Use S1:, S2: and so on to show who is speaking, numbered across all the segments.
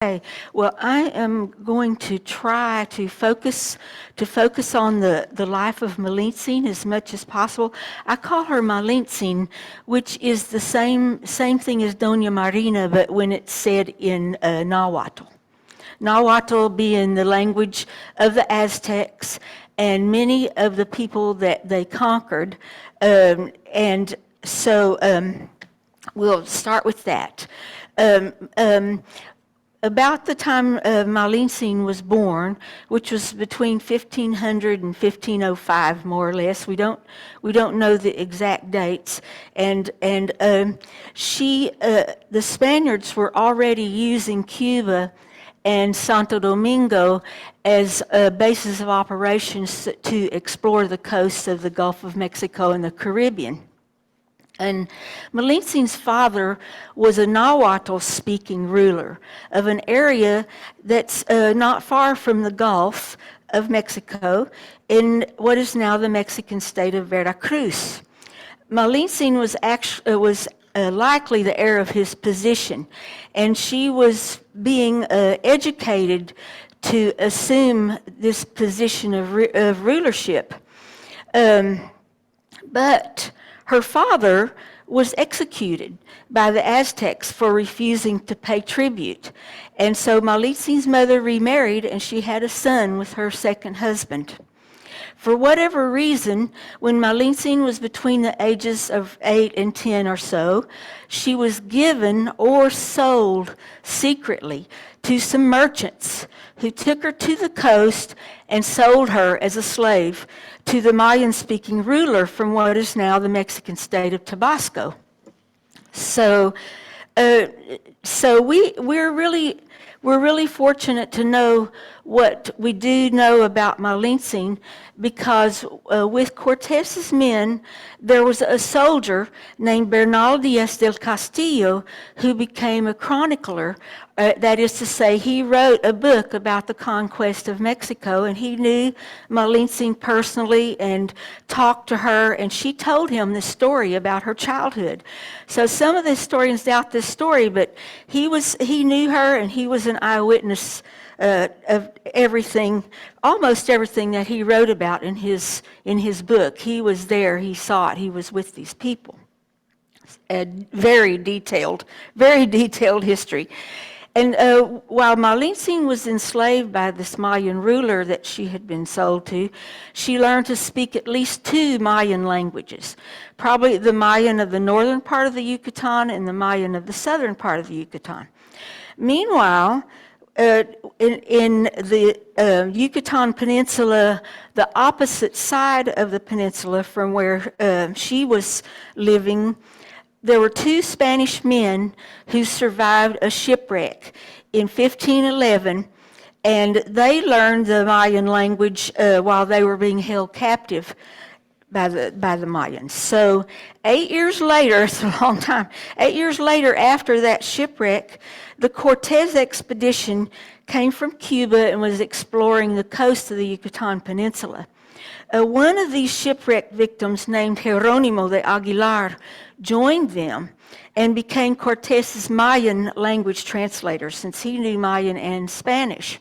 S1: Okay, well, I am going to try to focus on the life of Malinche as much as possible. I call her Malinche, which is the same thing as Doña Marina, but when it's said in Nahuatl. Nahuatl being the language of the Aztecs and many of the people that they conquered, and so we'll start with that. Um, um, about the time Malinche was born, which was between 1500 and 1505, more or less. We don't know the exact dates, and the Spaniards were already using Cuba and Santo Domingo as a basis of operations to explore the coasts of the Gulf of Mexico and the Caribbean. And Malinche's father was a Nahuatl-speaking ruler of an area that's not far from the Gulf of Mexico in what is now the Mexican state of Veracruz. Malinche was likely the heir of his position, and she was being educated to assume this position of rulership. But her father was executed by the Aztecs for refusing to pay tribute. And so Malinche's mother remarried, and she had a son with her second husband. For whatever reason, when Malinche was between the ages of 8 and 10 or so, she was given or sold secretly to some merchants who took her to the coast and sold her as a slave to the Mayan-speaking ruler from what is now the Mexican state of Tabasco. So we're really fortunate to know what we do know about Malinche, because with Cortez's men, there was a soldier named Bernal Diaz del Castillo who became a chronicler. That is to say, he wrote a book about the conquest of Mexico, and he knew Malinche personally and talked to her, and she told him this story about her childhood. So some of the historians doubt this story, but he knew her, and he was an eyewitness of everything, almost everything that he wrote about in his book. He was there, he saw it, he was with these people. A very detailed history. And while Malinche was enslaved by this Mayan ruler that she had been sold to, she learned to speak at least 2 Mayan languages, probably the Mayan of the northern part of the Yucatan and the Mayan of the southern part of the Yucatan. Meanwhile, in the Yucatan Peninsula, the opposite side of the peninsula from where she was living, there were 2 Spanish men who survived a shipwreck in 1511, and they learned the Mayan language while they were being held captive by the Mayans. So 8 years later, it's a long time, 8 years later after that shipwreck, the Cortez expedition came from Cuba and was exploring the coast of the Yucatan Peninsula. One of these shipwreck victims, named Jerónimo de Aguilar, joined them and became Cortez's Mayan language translator, since he knew Mayan and Spanish.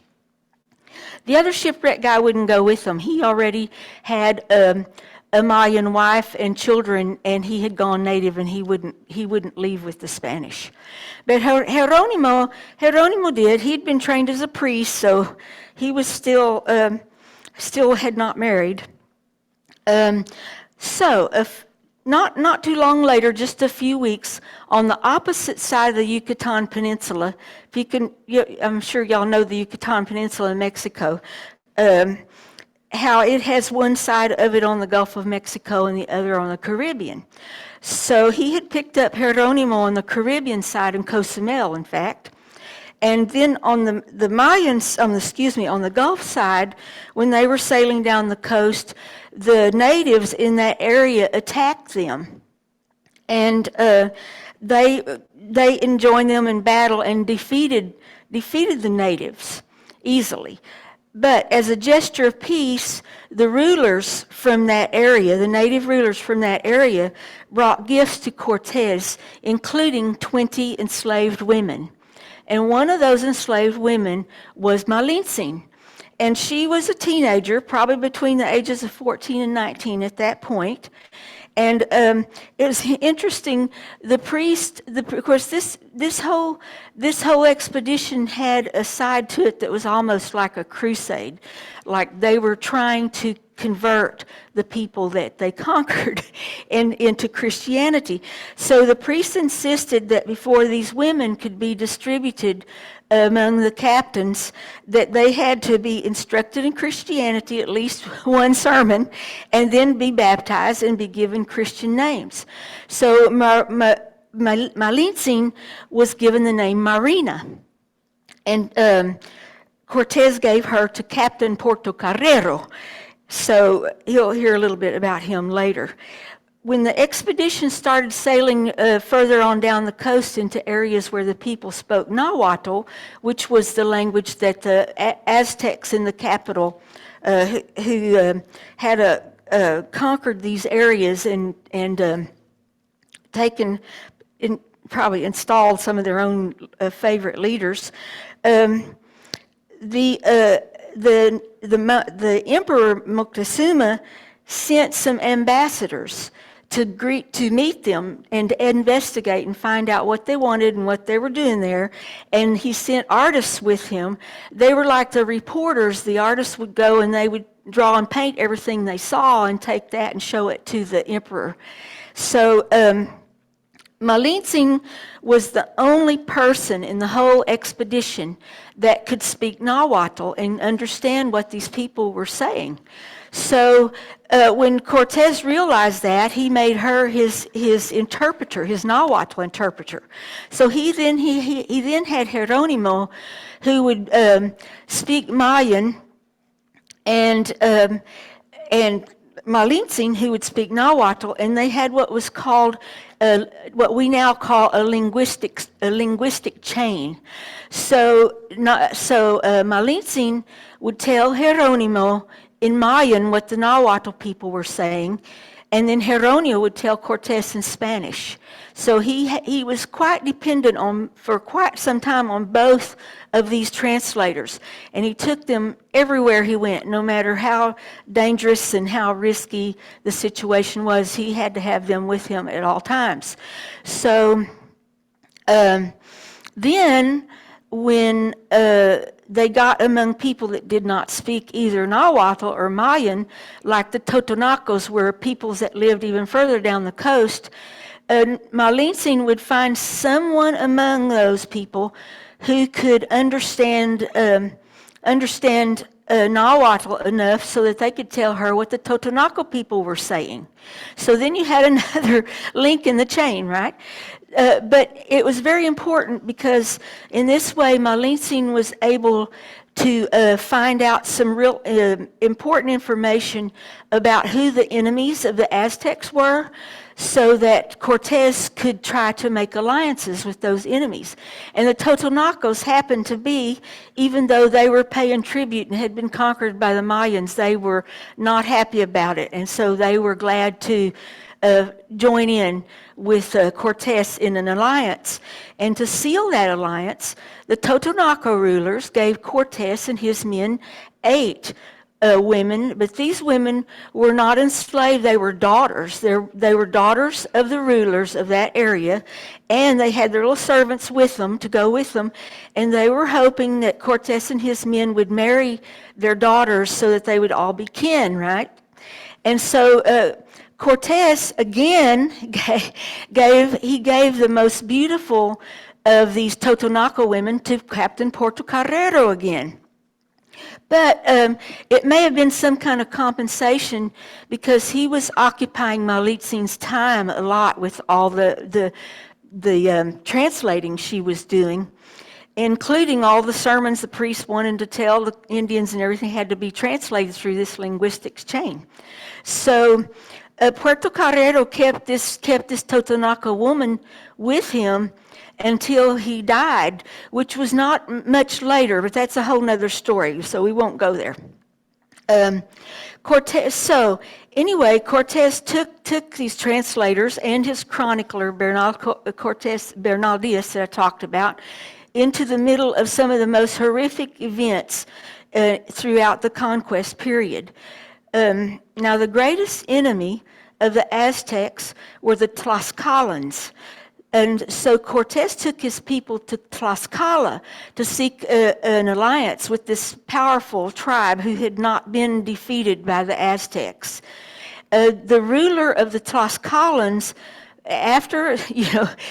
S1: The other shipwreck guy wouldn't go with them. He already had a Mayan wife and children, and he had gone native, and he wouldn't leave with the Spanish. But Jerónimo did. He'd been trained as a priest, so he was still had not married. Not too long later, just a few weeks, on the opposite side of the Yucatan Peninsula, I'm sure y'all know the Yucatan Peninsula in Mexico, how it has one side of it on the Gulf of Mexico and the other on the Caribbean. So he had picked up Jerónimo on the Caribbean side in Cozumel, in fact. And then on the Mayans, on the Gulf side, when they were sailing down the coast, the natives in that area attacked them. And they joined them in battle and defeated the natives easily. But as a gesture of peace, the rulers from that area, the native rulers from that area, brought gifts to Cortez, including 20 enslaved women. And one of those enslaved women was Malinche. And she was a teenager, probably between the ages of 14 and 19 at that point. And it was interesting. The priest, of course, this whole expedition had a side to it that was almost like a crusade, like they were trying to convert the people that they conquered into Christianity. So the priest insisted that before these women could be distributed among the captains, that they had to be instructed in Christianity, at least one sermon, and then be baptized and be given Christian names. So Malinche was given the name Marina, and Cortez gave her to Captain Portocarrero. So you'll hear a little bit about him later. When the expedition started sailing further on down the coast into areas where the people spoke Nahuatl, which was the language that the Aztecs in the capital who had conquered these areas and taken, probably installed some of their own favorite leaders, the Emperor Moctezuma sent some ambassadors to meet them and to investigate and find out what they wanted and what they were doing there. And he sent artists with him. They were like the reporters. The artists would go and they would draw and paint everything they saw and take that and show it to the emperor. So Malinche was the only person in the whole expedition that could speak Nahuatl and understand what these people were saying. So when Cortez realized that, he made her his interpreter, his Nahuatl interpreter. So he then had Geronimo, who would speak Mayan, and Malinche, who would speak Nahuatl, and they had what was called what we now call a linguistic chain. So Malinche would tell Geronimo in Mayan what the Nahuatl people were saying, and then Geronimo would tell Cortez in Spanish. So he was quite dependent for quite some time on both of these translators, and he took them everywhere he went, no matter how dangerous and how risky the situation was. He had to have them with him at all times. So then when they got among people that did not speak either Nahuatl or Mayan, like the Totonacos were peoples that lived even further down the coast, Malinche would find someone among those people who could understand Nahuatl enough so that they could tell her what the Totonaco people were saying. So then you had another link in the chain, right? But it was very important because in this way Malinche was able to find out some real important information about who the enemies of the Aztecs were, so that Cortez could try to make alliances with those enemies. And the Totonacos happened to be, even though they were paying tribute and had been conquered by the Mayans, they were not happy about it. And so they were glad to join in with Cortez in an alliance. And to seal that alliance, the Totonaco rulers gave Cortez and his men 8 women, but these women were not enslaved. They were daughters. They were daughters of the rulers of that area, and they had their little servants with them to go with them, and they were hoping that Cortez and his men would marry their daughters so that they would all be kin, right? And so Cortez again gave the most beautiful of these Totonaco women to Captain Portocarrero again. But it may have been some kind of compensation because he was occupying Malinche's time a lot with all the translating she was doing, including all the sermons the priests wanted to tell the Indians, and everything had to be translated through this linguistics chain. So Portocarrero kept this Totonaco woman with him until he died, which was not much later, but that's a whole nother story, so we won't go there. Cortez took these translators and his chronicler, Cortez Bernal Diaz, that I talked about. into the middle of some of the most horrific events throughout the conquest period. Now, the greatest enemy of the Aztecs were the Tlaxcalans. And so Cortés took his people to Tlaxcala to seek an alliance with this powerful tribe who had not been defeated by the Aztecs. The ruler of the Tlaxcalans, after,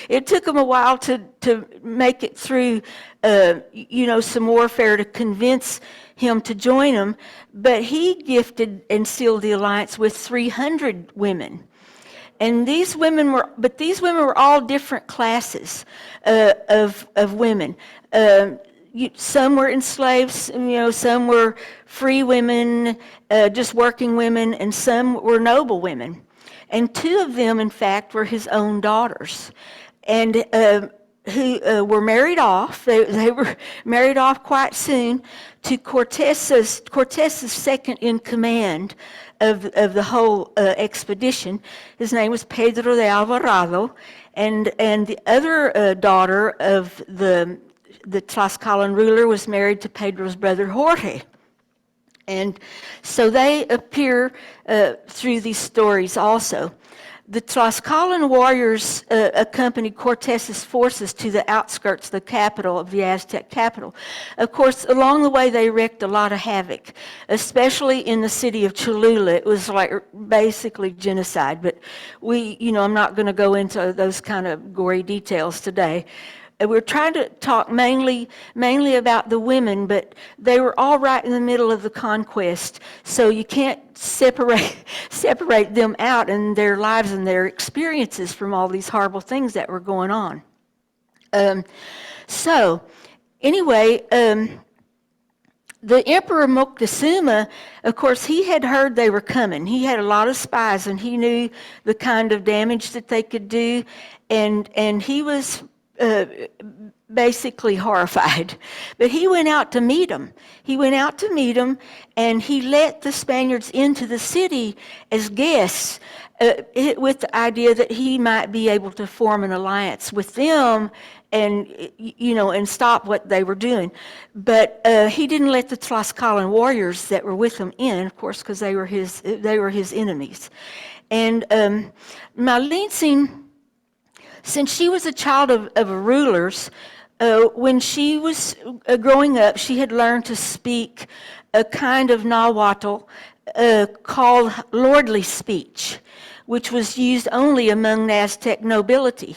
S1: it took him a while to make it through, some warfare to convince him to join him, but he gifted and sealed the alliance with 300 women. And these women were all different classes of women. Some were enslaved, some were free women, just working women, and some were noble women. And 2 of them, in fact, were his own daughters, and who were married off. They were married off quite soon to Cortés's second in command of the whole expedition. His name was Pedro de Alvarado, and the other daughter of the Tlaxcalan ruler was married to Pedro's brother Jorge. And so they appear through these stories also. The Tlaxcalan warriors accompanied Cortés's forces to the outskirts of the capital, of the Aztec capital. Of course, along the way, they wreaked a lot of havoc, especially in the city of Cholula. It was like basically genocide, but I'm not going to go into those kind of gory details today. We're trying to talk mainly about the women, but they were all right in the middle of the conquest, so you can't separate them out and their lives and their experiences from all these horrible things that were going on. So, anyway, the Emperor Moctezuma, of course, he had heard they were coming. He had a lot of spies, and he knew the kind of damage that they could do, and he was basically horrified. But he went out to meet them. And he let the Spaniards into the city as guests with the idea that he might be able to form an alliance with them and stop what they were doing. But he didn't let the Tlaxcalan warriors that were with him in, of course, because they were his enemies. And Malinche, since she was a child of rulers, when she was growing up, she had learned to speak a kind of Nahuatl called lordly speech, which was used only among Aztec nobility.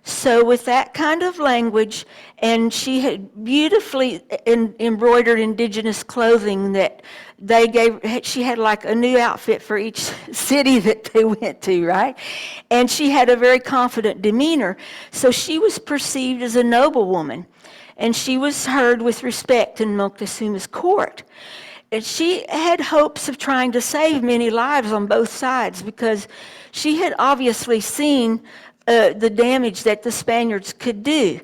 S1: So with that kind of language, and she had beautifully embroidered indigenous clothing that she had like a new outfit for each city that they went to, right? And she had a very confident demeanor. So she was perceived as a noble woman, and she was heard with respect in Moctezuma's court. And she had hopes of trying to save many lives on both sides, because she had obviously seen the damage that the Spaniards could do.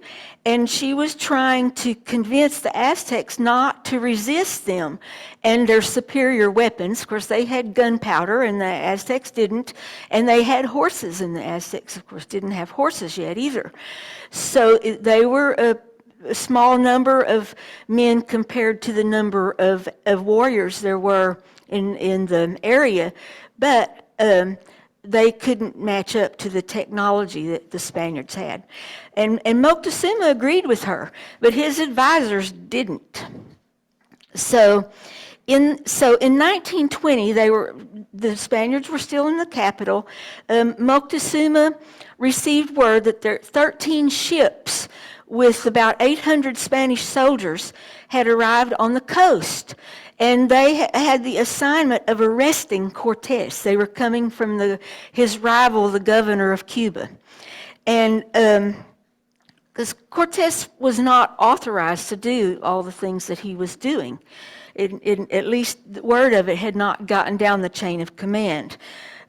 S1: And she was trying to convince the Aztecs not to resist them and their superior weapons. Of course, they had gunpowder and the Aztecs didn't. And they had horses, and the Aztecs, of course, didn't have horses yet either. So they were a small number of men compared to the number of warriors there were in the area. But they couldn't match up to the technology that the Spaniards had. And Moctezuma agreed with her, but his advisors didn't. So in 1920, the Spaniards were still in the capital. Moctezuma received word that there 13 ships with about 800 Spanish soldiers had arrived on the coast. And they had the assignment of arresting Cortés. They were coming from his rival, the governor of Cuba. And because Cortés was not authorized to do all the things that he was doing. At least the word of it had not gotten down the chain of command.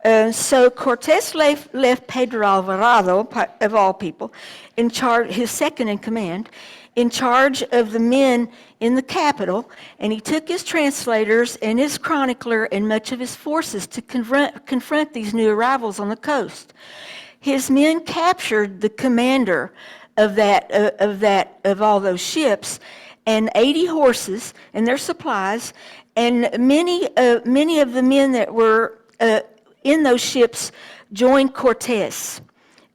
S1: So Cortés left Pedro Alvarado, of all people, in charge, his second in command, in charge of the men in the capital, and he took his translators and his chronicler and much of his forces to confront these new arrivals on the coast. His men captured the commander of all those ships, and 80 horses and their supplies, and many of the men that were in those ships joined Cortez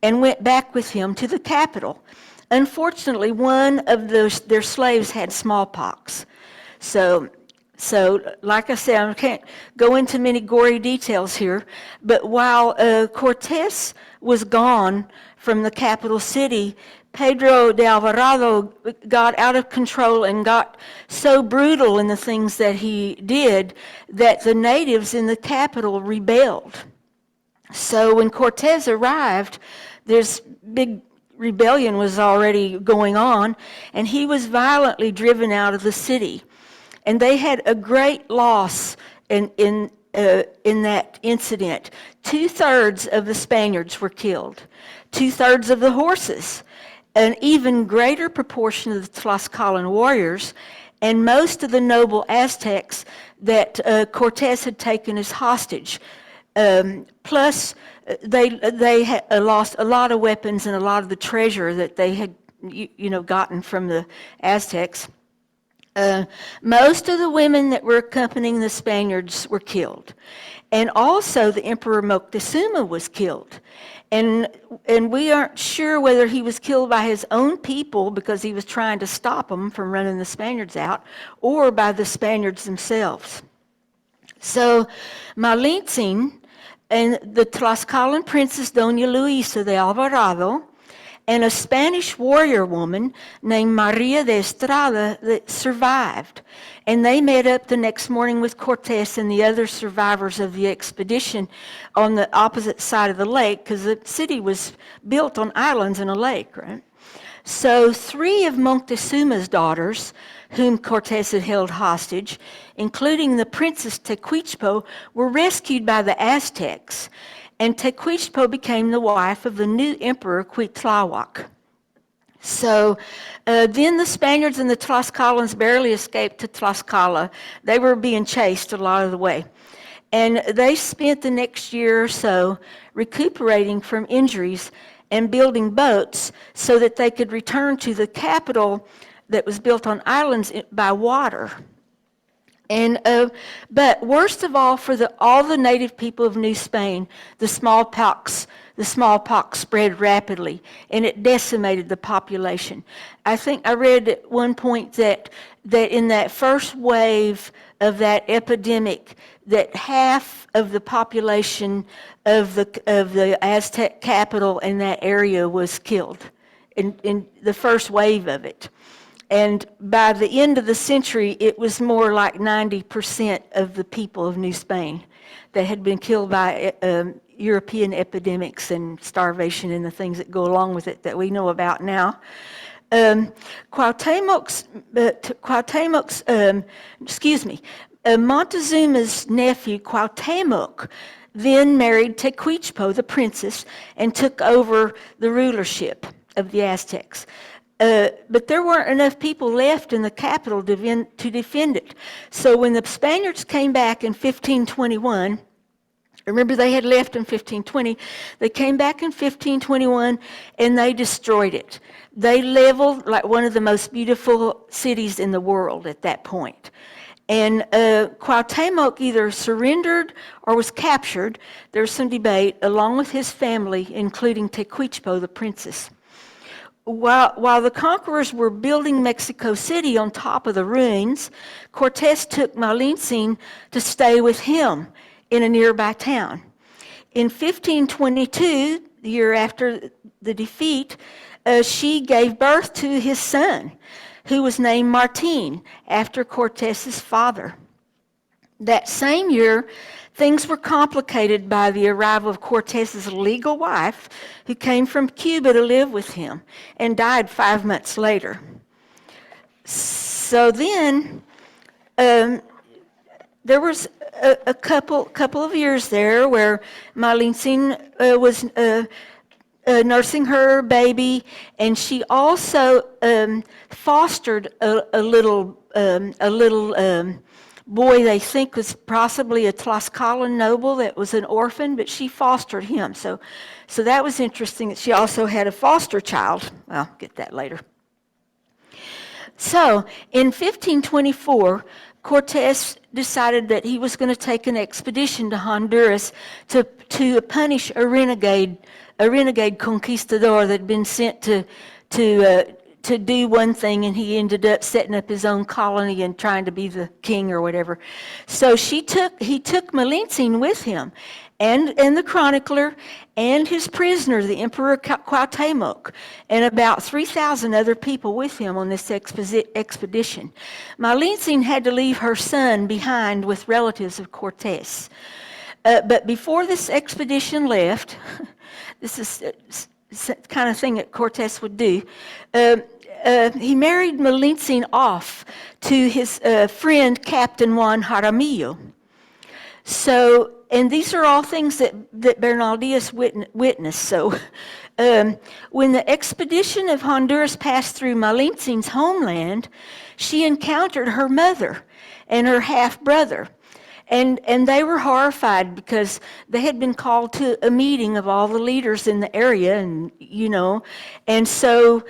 S1: and went back with him to the capital. Unfortunately, one of their slaves had smallpox. So, like I said, I can't go into many gory details here, but while Cortez was gone from the capital city, Pedro de Alvarado got out of control and got so brutal in the things that he did that the natives in the capital rebelled. So when Cortez arrived, this big rebellion was already going on, and he was violently driven out of the city. And they had a great loss in that incident. 2/3 of the Spaniards were killed, 2/3 of the horses, an even greater proportion of the Tlaxcalan warriors, and most of the noble Aztecs that Cortez had taken as hostage. Plus, they had lost a lot of weapons and a lot of the treasure that they had, gotten from the Aztecs. Most of the women that were accompanying the Spaniards were killed. And also the Emperor Moctezuma was killed. And we aren't sure whether he was killed by his own people because he was trying to stop them from running the Spaniards out, or by the Spaniards themselves. So Malinche and the Tlaxcalan princess Doña Luisa de Alvarado and a Spanish warrior woman named Maria de Estrada that survived. And they met up the next morning with Cortez and the other survivors of the expedition on the opposite side of the lake, because the city was built on islands in a lake, right? So 3 of Moctezuma's daughters, whom Cortez had held hostage, including the Princess Tecuichpo, were rescued by the Aztecs, and Tecuichpo became the wife of the new emperor Cuitlahuac. So then the Spaniards and the Tlaxcalans barely escaped to Tlaxcala. They were being chased a lot of the way. And they spent the next year or so recuperating from injuries and building boats so that they could return to the capital that was built on islands by water. And but worst of all, for all the native people of New Spain, the smallpox spread rapidly, and it decimated the population. I think I read at one point that in that first wave of that epidemic, that half of the population of the Aztec capital in that area was killed in the first wave of it. And by the end of the century, it was more like 90% of the people of New Spain that had been killed by European epidemics and starvation and the things that go along with it that we know about now. Montezuma's nephew, Cuauhtemoc, then married Tecuichpo, the princess, and took over the rulership of the Aztecs. But there weren't enough people left in the capital to defend it. So when the Spaniards came back in 1521, remember they had left in 1520, they came back in 1521 and they destroyed it. They leveled like one of the most beautiful cities in the world at that point. And Cuauhtemoc either surrendered or was captured, there's some debate, along with his family, including Tecuichpo, the princess. While the conquerors were building Mexico City on top of the ruins, Cortez took Malinche to stay with him in a nearby town. In 1522, the year after the defeat, she gave birth to his son, who was named Martin, after Cortez's father. That same year, things were complicated by the arrival of Cortez's legal wife, who came from Cuba to live with him and died 5 months later. So then, there was a couple of years there where Malinche was nursing her baby, and she also fostered a little boy they think was possibly a Tlaxcalan noble that was an orphan, but she fostered him. So that was interesting that she also had a foster child. I'll get that later. So in 1524, Cortes decided that he was going to take an expedition to Honduras to punish a renegade conquistador that had been sent to do one thing, and he ended up setting up his own colony and trying to be the king or whatever. So he took Malinche with him, and the chronicler, and his prisoner, the Emperor Cuauhtemoc, and about 3,000 other people with him on this expedition. Malinche had to leave her son behind with relatives of Cortes. But before this expedition left, this is the kind of thing that Cortes would do, he married Malinche off to his friend, Captain Juan Jaramillo. So, and these are all things that Bernaldillas witnessed. So, when the expedition of Honduras passed through Malinche's homeland, she encountered her mother and her half-brother. And they were horrified because they had been called to a meeting of all the leaders in the area, and so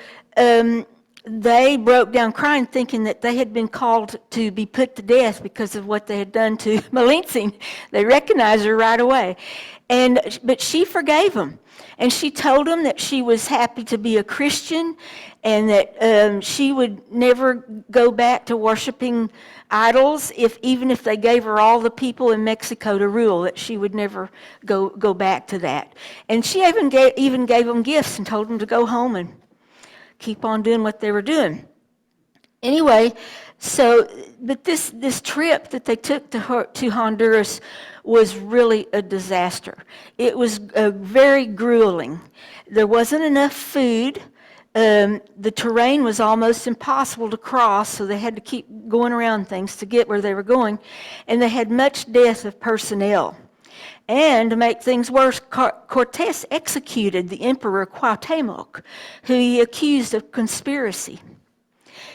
S1: they broke down crying, thinking that they had been called to be put to death because of what they had done to Malinche. They recognized her right away, but she forgave them, and she told them that she was happy to be a Christian, and that she would never go back to worshiping idols, even if they gave her all the people in Mexico to rule, that she would never go back to that. And she even gave them gifts and told them to go home and keep on doing what they were doing. Anyway, but this trip that they took to Honduras was really a disaster. It was very grueling. There wasn't enough food. The terrain was almost impossible to cross, so they had to keep going around things to get where they were going, and they had much death of personnel. And to make things worse, Cortes executed the Emperor Cuauhtemoc, who he accused of conspiracy.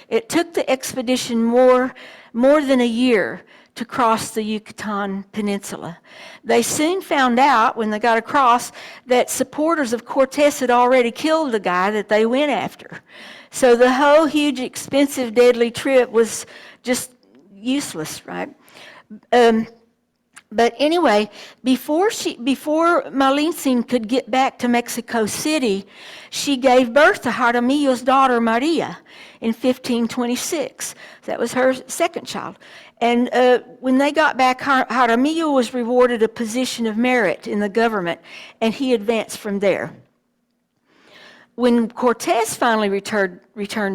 S1: It took the expedition more than a year to cross the Yucatan Peninsula. They soon found out, when they got across, that supporters of Cortes had already killed the guy that they went after. So the whole huge, expensive, deadly trip was just useless, right? But anyway, before Malinche could get back to Mexico City, she gave birth to Jaramillo's daughter, Maria, in 1526. That was her second child. And when they got back, Jaramillo was rewarded a position of merit in the government, and he advanced from there. When Cortes finally returned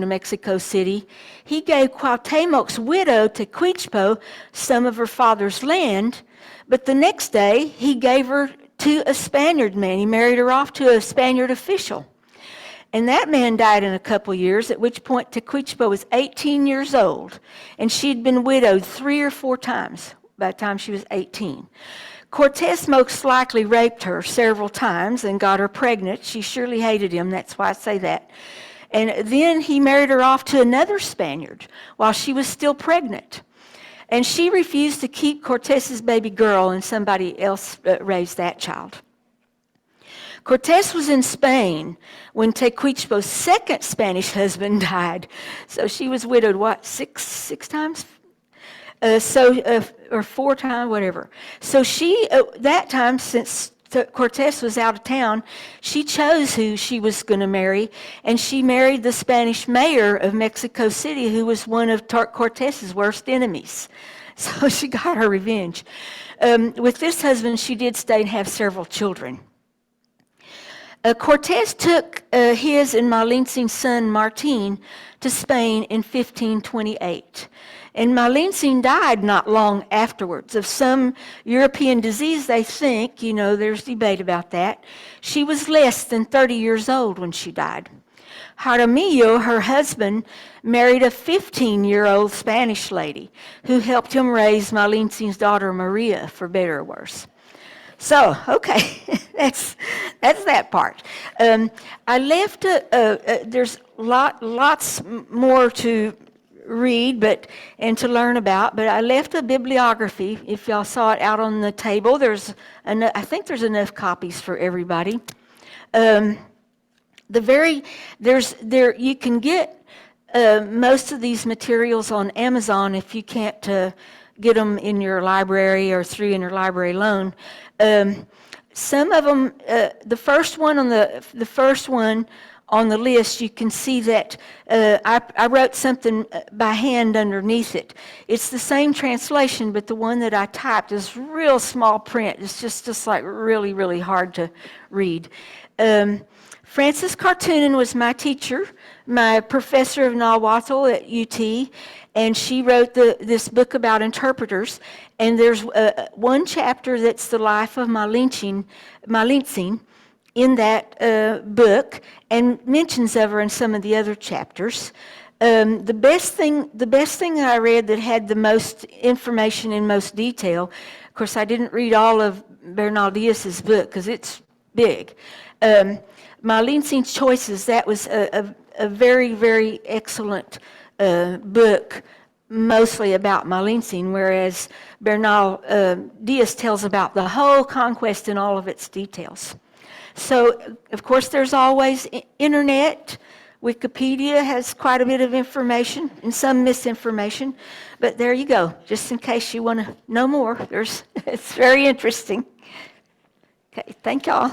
S1: to Mexico City, he gave Cuauhtemoc's widow, Tecuichpo, some of her father's land, but the next day he gave her to a Spaniard man. He married her off to a Spaniard official. And that man died in a couple years, at which point Tecuichpo was 18 years old, and she'd been widowed 3 or 4 times by the time she was 18. Cortes most likely raped her several times and got her pregnant. She surely hated him, that's why I say that. And then he married her off to another Spaniard while she was still pregnant. And she refused to keep Cortes's baby girl, and somebody else raised that child. Cortes was in Spain when Tecuichpo's second Spanish husband died. So she was widowed, six times? Or 4 times, whatever. So she, that time, since Cortes was out of town, she chose who she was going to marry, and she married the Spanish mayor of Mexico City, who was one of Cortes's worst enemies. So she got her revenge. With this husband, she did stay and have several children. Cortes took his and Malinche's son Martin to Spain in 1528. And Malinche died not long afterwards of some European disease, they think. There's debate about that. She was less than 30 years old when she died. Jaramillo, her husband, married a 15-year-old Spanish lady who helped him raise Malinche's daughter Maria, for better or worse. So, okay, that's that part. I left, there's lots more to read and to learn about, but I left a bibliography. If y'all saw it out on the table, I think there's enough copies for everybody. Um, you can get most of these materials on Amazon if you can't get them in your library or through interlibrary loan. Some of them, the first one on the list, you can see that I wrote something by hand underneath it. It's the same translation, but the one that I typed is real small print. It's just like really, really hard to read. Frances Cartoonen was my teacher, my professor of Nahuatl at UT, and she wrote this book about interpreters. And there's one chapter that's the life of Malinche in that book, and mentions of her in some of the other chapters. The best thing that I read that had the most information in most detail, of course, I didn't read all of Bernal Diaz's book because it's big. Malinche's Choices, that was a very, very excellent book, mostly about Malinche, whereas Bernal Diaz tells about the whole conquest in all of its details. So, of course, there's always internet. Wikipedia has quite a bit of information and some misinformation, but there you go, just in case you want to know more. It's very interesting. Okay, thank y'all.